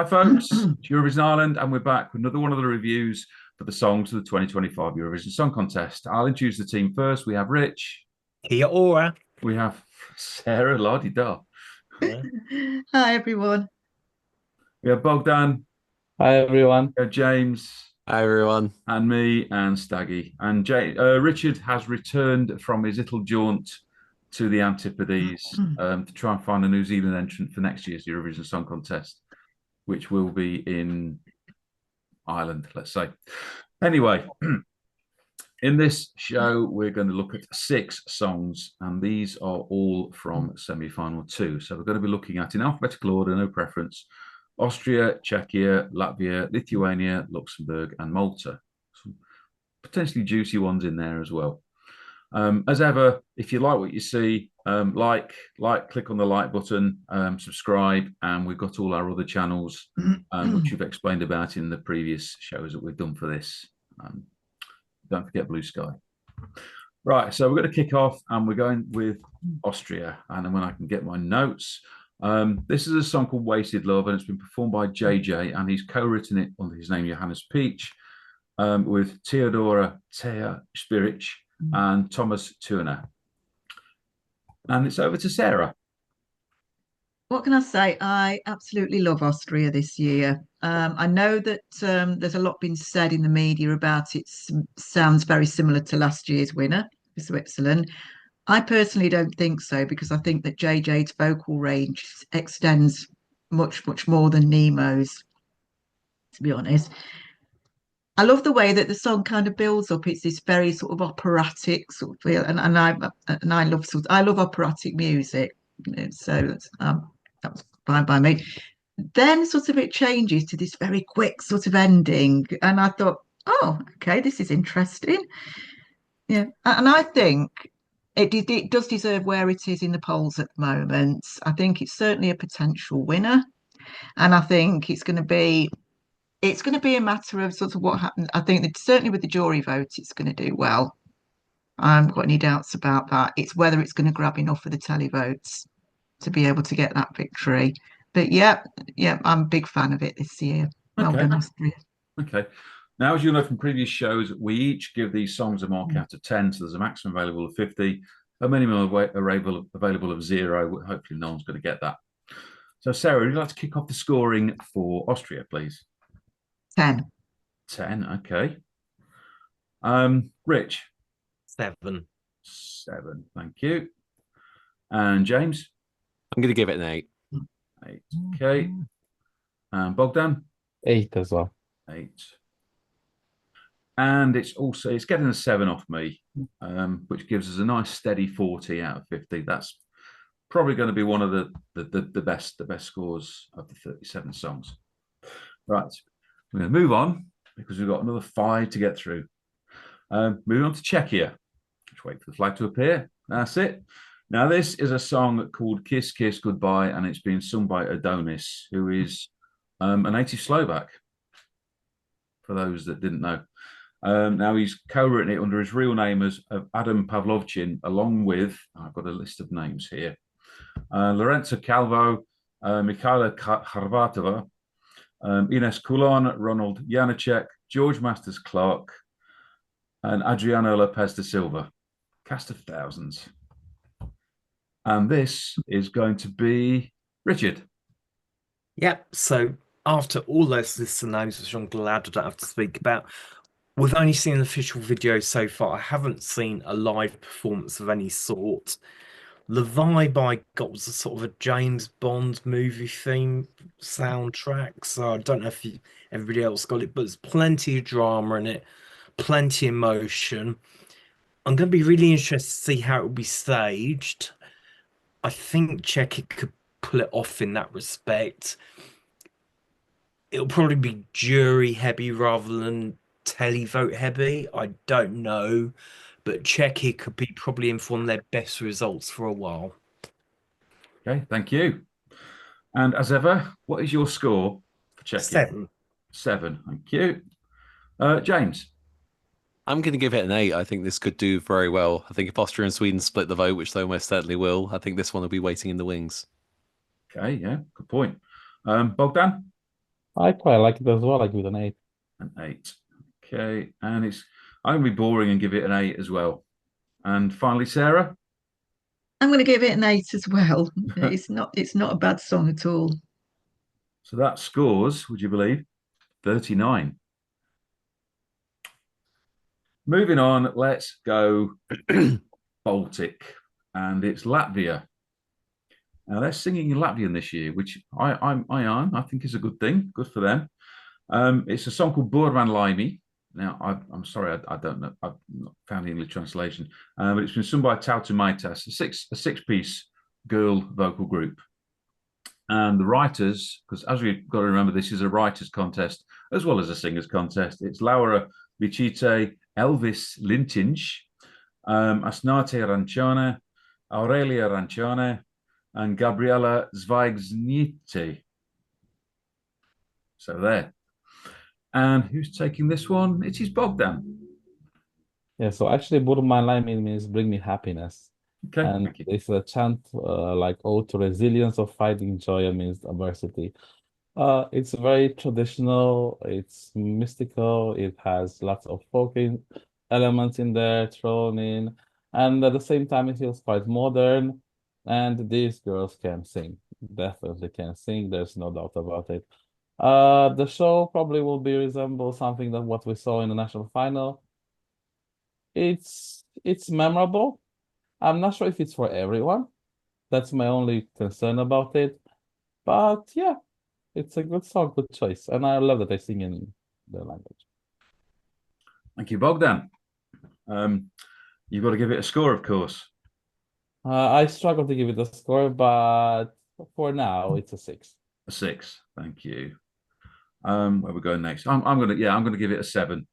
folks. It's Eurovision Ireland, and we're back with another one of the reviews for the songs of the 2025 Eurovision Song Contest. I'll introduce the team first. We have Rich. Kia ora. We have Sarah Lardy-Da. Yeah. Hi, everyone. We have Bogdan. Hi, everyone. We have James. Hi, everyone. And me and Staggy. And Richard has returned from his little jaunt to the Antipodes to try and find a New Zealand entrant for next year's Eurovision Song Contest, which will be in Ireland, let's say. Anyway, in this show, we're going to look at 6 songs, and these are all from semi-final 2. So we're going to be looking at, in alphabetical order, no preference, Austria, Czechia, Latvia, Lithuania, Luxembourg, and Malta. Some potentially juicy ones in there as well. As ever, if you like what you see, click on the like button, subscribe, and we've got all our other channels, which you've explained about in the previous shows that we've done for this. Don't forget Blue Sky. Right, so we're going to kick off, and we're going with Austria. And then when I can get my notes, this is a song called Wasted Love, and it's been performed by JJ, and he's co-written it under his name, Johannes Peach, with Teodora Tea Spiric and Thomas Turner. And it's over to Sarah. What can I say? I absolutely love Austria this year. I know that there's a lot been said in the media about it. Sounds very similar to last year's winner, Switzerland. I personally don't think so, because I think that JJ's vocal range extends much, much more than Nemo's, to be honest. I love the way that the song kind of builds up. It's this very sort of operatic sort of feel, and I love operatic music, so that was fine by me. Then sort of it changes to this very quick sort of ending, and I thought, oh, okay, this is interesting. Yeah, and I think it does deserve where it is in the polls at the moment. I think it's certainly a potential winner, and I think it's going to be a matter of sort of what happens. I think that certainly with the jury vote, it's going to do well. I haven't got any doubts about that. It's whether it's going to grab enough of the televotes to be able to get that victory. But yeah, I'm a big fan of it this year. Well done, Austria. Okay. Now, as you know from previous shows, we each give these songs a mark out of 10. So there's a maximum available of 50, a minimum available of 0. Hopefully no one's going to get that. So Sarah, would you like to kick off the scoring for Austria, please? 10. 10, okay. Rich? 7. 7, thank you. And James? I'm going to give it an 8. 8, okay. And Bogdan? 8 as well. 8. And it's getting a 7 off me, which gives us a nice steady 40 out of 50. That's probably going to be one of the best scores of the 37 songs. Right. We're going to move on because we've got another 5 to get through. Moving on to Czechia. Just wait for the flag to appear. That's it. Now, this is a song called Kiss, Kiss, Goodbye, and it's being sung by Adonis, who is a native Slovak, for those that didn't know. Now, he's co-written it under his real name as Adam Pavlovchin, along with, I've got a list of names here, Lorenzo Calvo, Mikhaila Harvatova, Ines Coulon, Ronald Janacek, George Masters Clark, and Adriano Lopez da Silva. Cast of thousands. And this is going to be Richard. Yep. So after all those lists and names, which I'm glad I don't have to speak about, we've only seen an official video so far. I haven't seen a live performance of any sort. The vibe I got was a sort of a James Bond movie theme soundtrack. So I don't know if everybody else got it, but there's plenty of drama in it, plenty of emotion. I'm going to be really interested to see how it will be staged. I think Czechia could pull it off in that respect. It'll probably be jury heavy rather than televote heavy. I don't know. But Czechia could be probably in for one of their best results for a while. Okay, thank you. And as ever, what is your score for Czechia? 7. 7, thank you. James? I'm going to give it an 8. I think this could do very well. I think if Austria and Sweden split the vote, which they almost certainly will, I think this one will be waiting in the wings. Okay, yeah, good point. Bogdan? I quite like it as well. I give it an 8. An 8. Okay, and I'm gonna be boring and give it an 8 as well. And finally, Sarah. I'm going to give it an 8 as well. It's not a bad song at all. So that scores, would you believe, 39. Moving on, let's go Baltic, and it's Latvia. Now they're singing in Latvian this year, which I think is a good thing. Good for them. It's a song called Burman Laimi. Now I'm sorry, I don't know. I've not found the English translation, but it's been sung by Tautu Maitas, a six-piece girl vocal group. And the writers, because as we've got to remember, this is a writers' contest as well as a singers' contest. It's Laura Licite, Elvis Lintinch, Asnate Rancione, Aurelia Rancione, and Gabriela Zweigsnite. So there. And who's taking this one? It is Bogdan. Yeah, so actually, Burman Laimi means bring me happiness. Okay, And thank you. it's a chant like ode to resilience of fighting joy amidst adversity. It's very traditional, it's mystical, it has lots of folk elements in there thrown in, and at the same time it feels quite modern, and these girls can sing. Definitely can sing, there's no doubt about it. The show probably will be resemble something that what we saw in the national final. It's memorable. I'm not sure if it's for everyone. That's my only concern about it. But yeah, it's a good song, good choice. And I love that they sing in their language. Thank you, Bogdan. You've got to give it a score, of course. I struggle to give it a score, but for now, it's a 6. A 6. Thank you. Where we're going next? I'm gonna give it a 7.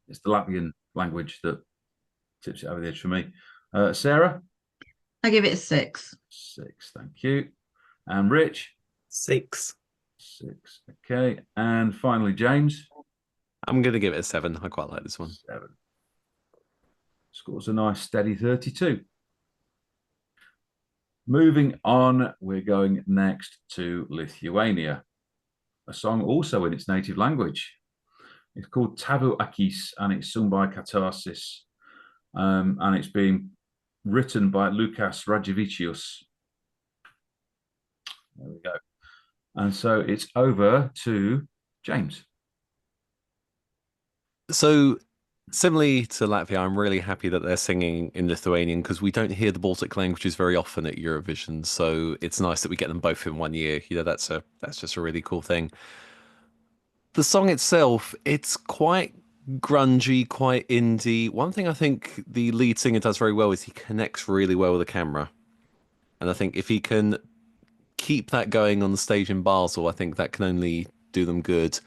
It's the Latvian language that tips it over the edge for me. Sarah? I give it a 6. 6, thank you. And Rich? 6. 6, okay. And finally, James? I'm going to give it a 7. I quite like this one. 7. Scores a nice steady 32. Moving on, we're going next to Lithuania. A song also in its native language. It's called Tavu Akis, and it's sung by Katarsis. And it's been written by Lukas Radjevicius. There we go. And so it's over to James. So, similarly to Latvia, I'm really happy that they're singing in Lithuanian because we don't hear the Baltic languages very often at Eurovision. So it's nice that we get them both in one year. You know, that's just a really cool thing. The song itself, it's quite grungy, quite indie. One thing I think the lead singer does very well is he connects really well with the camera. And I think if he can keep that going on the stage in Basel, I think that can only do them good.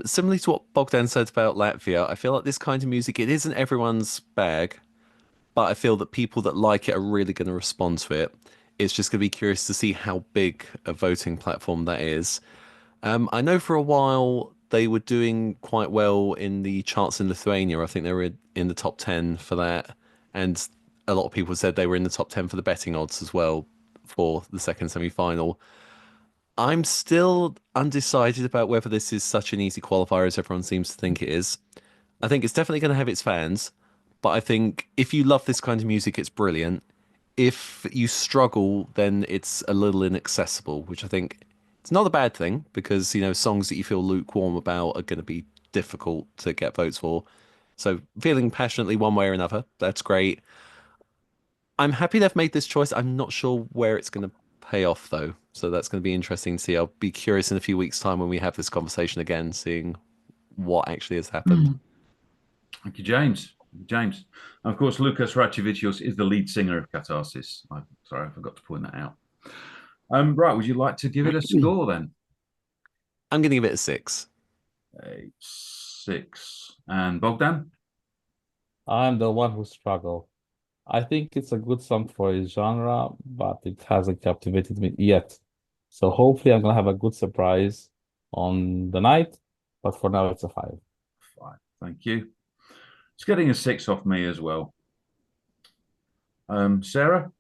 Similarly to what Bogdan said about Latvia, I feel like this kind of music, it isn't everyone's bag, but I feel that people that like it are really going to respond to it. It's just going to be curious to see how big a voting platform that is. I know for a while they were doing quite well in the charts in Lithuania. I think they were in the top 10 for that. And a lot of people said they were in the top 10 for the betting odds as well for the second semi-final. I'm still undecided about whether this is such an easy qualifier as everyone seems to think it is. I think it's definitely going to have its fans, but I think if you love this kind of music, it's brilliant. If you struggle, then it's a little inaccessible, which I think it's not a bad thing because, you know, songs that you feel lukewarm about are going to be difficult to get votes for. So feeling passionately one way or another, that's great. I'm happy they've made this choice. I'm not sure where it's going to pay off, though. So that's going to be interesting to see. I'll be curious in a few weeks' time when we have this conversation again, seeing what actually has happened. Thank you, James. James. And of course, Lukas Radjevicius is the lead singer of Katarsis. Sorry, I forgot to point that out. Right, would you like to give it a score then? I'm going to give it a 6. A 6. And Bogdan? I'm the one who struggled. I think it's a good song for its genre, but it hasn't captivated me yet. So hopefully I'm gonna have a good surprise on the night, but for now it's a 5. 5. Thank you. It's getting a 6 off me as well. Sarah?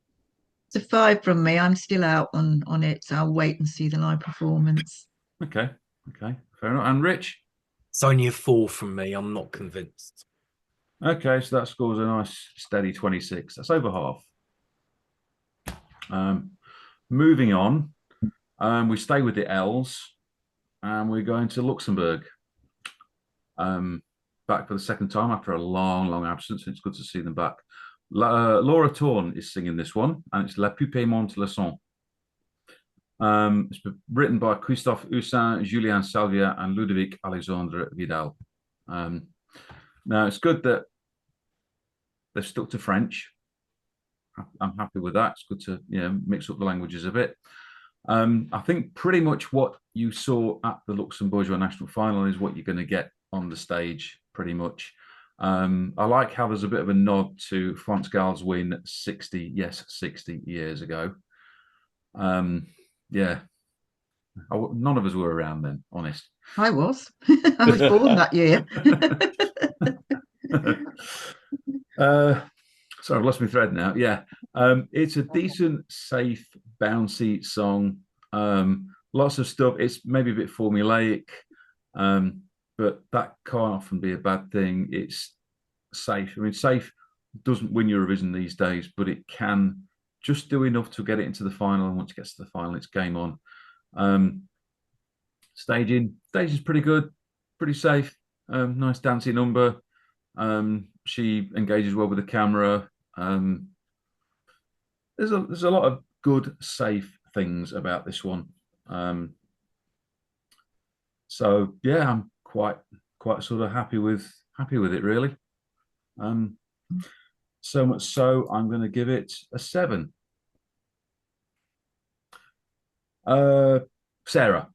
It's a 5 from me. I'm still out on it, so I'll wait and see the live performance. Okay, fair enough. And Rich? It's only a 4 from me. I'm not convinced. Okay, so that scores a nice steady 26. That's over half. Moving on, we stay with the L's, and we're going to Luxembourg. Back for the second time after a long absence. It's good to see them back. Laura Thorne is singing this one, and it's La Poupée monte le son. It's written by Christophe Houssin, Julien Salvia, and Ludovic Alexandre Vidal. Now, it's good that they've stuck to French. I'm happy with that. It's good to mix up the languages a bit. I think pretty much what you saw at the Luxembourg national final is what you're going to get on the stage, pretty much. I like how there's a bit of a nod to France Gall's win 60 years ago. Yeah, none of us were around then, honest. I was. I was born that year. Sorry, I've lost my thread now. Yeah, it's a decent, safe, bouncy song. Lots of stuff. It's maybe a bit formulaic, but that can't often be a bad thing. It's safe. I mean, safe doesn't win Eurovision these days, but it can just do enough to get it into the final. And once it gets to the final, it's game on. Staging is pretty good, pretty safe. Nice dancing number. She engages well with the camera. There's a lot of good, safe things about this one. So yeah, I'm quite sort of happy with it, really. So much so, I'm going to give it a 7. Sarah?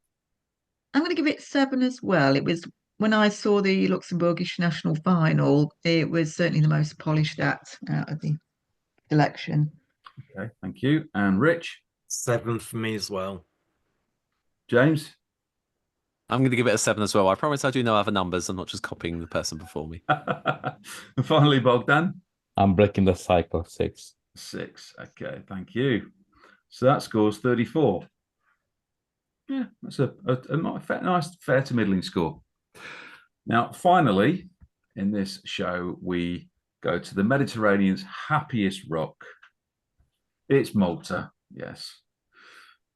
I'm going to give it 7 as well. It was, when I saw the Luxembourgish national final, it was certainly the most polished act out of the selection. Okay, thank you. And Rich? 7 for me as well. James? I'm going to give it a 7 as well. I promise I do know other numbers. I'm not just copying the person before me. And finally, Bogdan? I'm breaking the cycle. 6. 6. Okay, thank you. So that scores 34. Yeah, that's a nice, fair to middling score. Now, finally, in this show, we go to the Mediterranean's happiest rock. It's Malta, yes.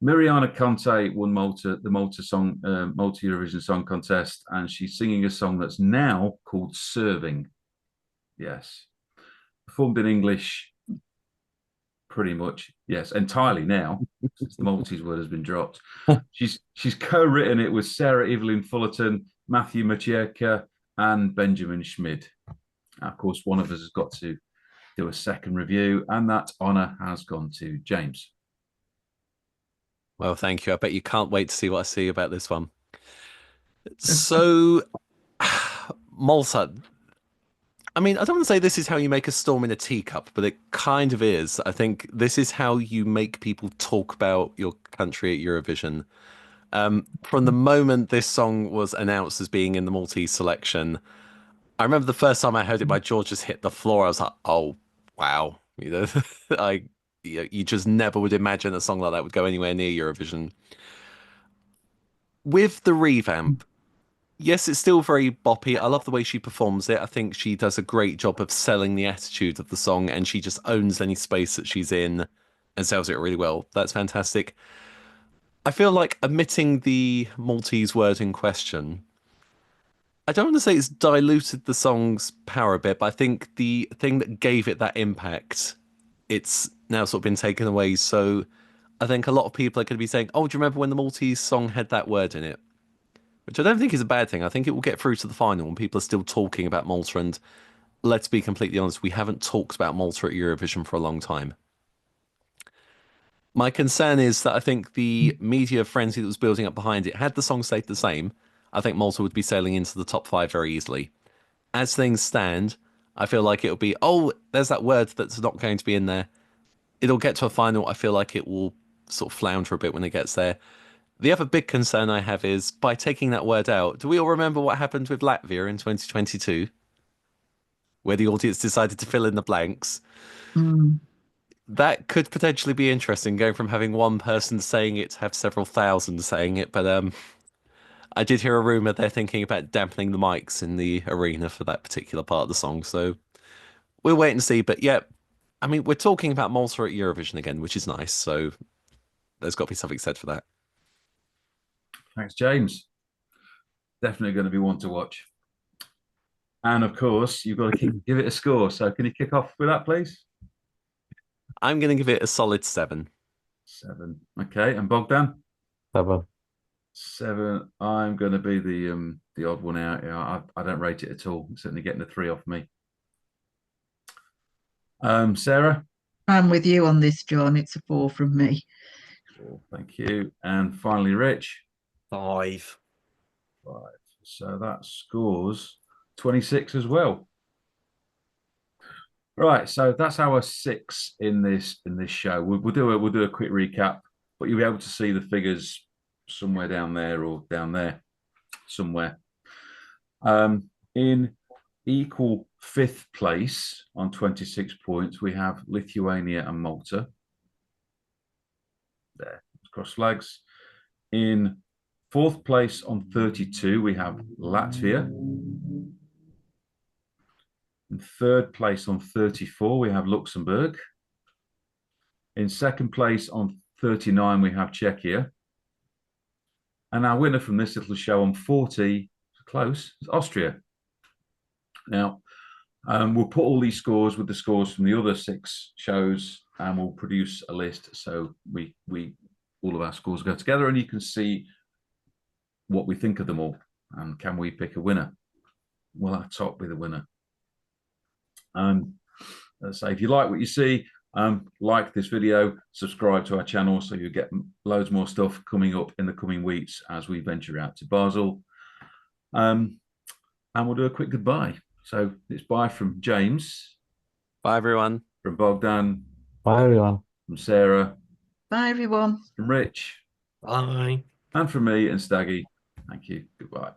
Miriana Conte won the Malta Eurovision Song Contest, and she's singing a song that's now called Serving. Yes. Performed in English, pretty much, yes, entirely now, since the Maltese word has been dropped. She's co-written it with Sarah Evelyn Fullerton, Matthew Macieka, and Benjamin Schmid. Of course, one of us has got to do a second review, and that honour has gone to James. Well, thank you. I bet you can't wait to see what I see about this one. So, Malta. I mean, I don't want to say this is how you make a storm in a teacup, but it kind of is. I think this is how you make people talk about your country at Eurovision. From the moment this song was announced as being in the Maltese selection, I remember the first time I heard it, my jaw just hit the floor. I was like, oh, wow. You know, you just never would imagine a song like that would go anywhere near Eurovision. With the revamp, yes, it's still very boppy. I love the way she performs it. I think she does a great job of selling the attitude of the song, and she just owns any space that she's in and sells it really well. That's fantastic. I feel like omitting the Maltese word in question, I don't want to say it's diluted the song's power a bit, but I think the thing that gave it that impact, it's now sort of been taken away. So I think a lot of people are going to be saying, oh, do you remember when the Maltese song had that word in it? Which I don't think is a bad thing. I think it will get through to the final and people are still talking about Malta. And let's be completely honest, we haven't talked about Malta at Eurovision for a long time. My concern is that I think the media frenzy that was building up behind it, had the song stayed the same, I think Malta would be sailing into the top 5 very easily. As things stand, I feel like it'll be, oh, there's that word that's not going to be in there. It'll get to a final. I feel like it will sort of flounder a bit when it gets there. The other big concern I have is, by taking that word out, do we all remember what happened with Latvia in 2022? Where the audience decided to fill in the blanks. That could potentially be interesting, going from having one person saying it to have several thousand saying it. But I did hear a rumor they're thinking about dampening the mics in the arena for that particular part of the song. So we'll wait and see. But yeah, I mean, we're talking about Malta at Eurovision again, which is nice. So there's got to be something said for that. Thanks, James. Definitely going to be one to watch. And of course, you've got to give it a score. So can you kick off with that, please? I'm going to give it a solid 7. 7. Okay. And Bogdan? 7. 7. I'm going to be the odd one out. Yeah, I don't rate it at all. It's certainly getting a 3 off me. Sarah? I'm with you on this, John. It's a 4 from me. 4, thank you. And finally, Rich? 5. 5. So that scores 26 as well. Right, so that's our 6 in this show. We'll do a quick recap, but you'll be able to see the figures somewhere down there or down there somewhere. In equal 5th place on 26 points, we have Lithuania and Malta. There, cross flags. In 4th place on 32, we have Latvia. In 3rd place on 34, we have Luxembourg. In 2nd place on 39, we have Czechia. And our winner from this little show on 40, close, is Austria. Now, we'll put all these scores with the scores from the other 6 shows, and we'll produce a list so we all of our scores go together, and you can see what we think of them all. And can we pick a winner? Will our top be the winner? Let's say if you like what you see, like this video, subscribe to our channel so you get loads more stuff coming up in the coming weeks as we venture out to Basel. And we'll do a quick goodbye. So it's bye from James. Bye, everyone. From Bogdan. Bye, everyone. From Sarah. Bye, everyone. From Rich. Bye. And from me and Staggy. Thank you. Goodbye.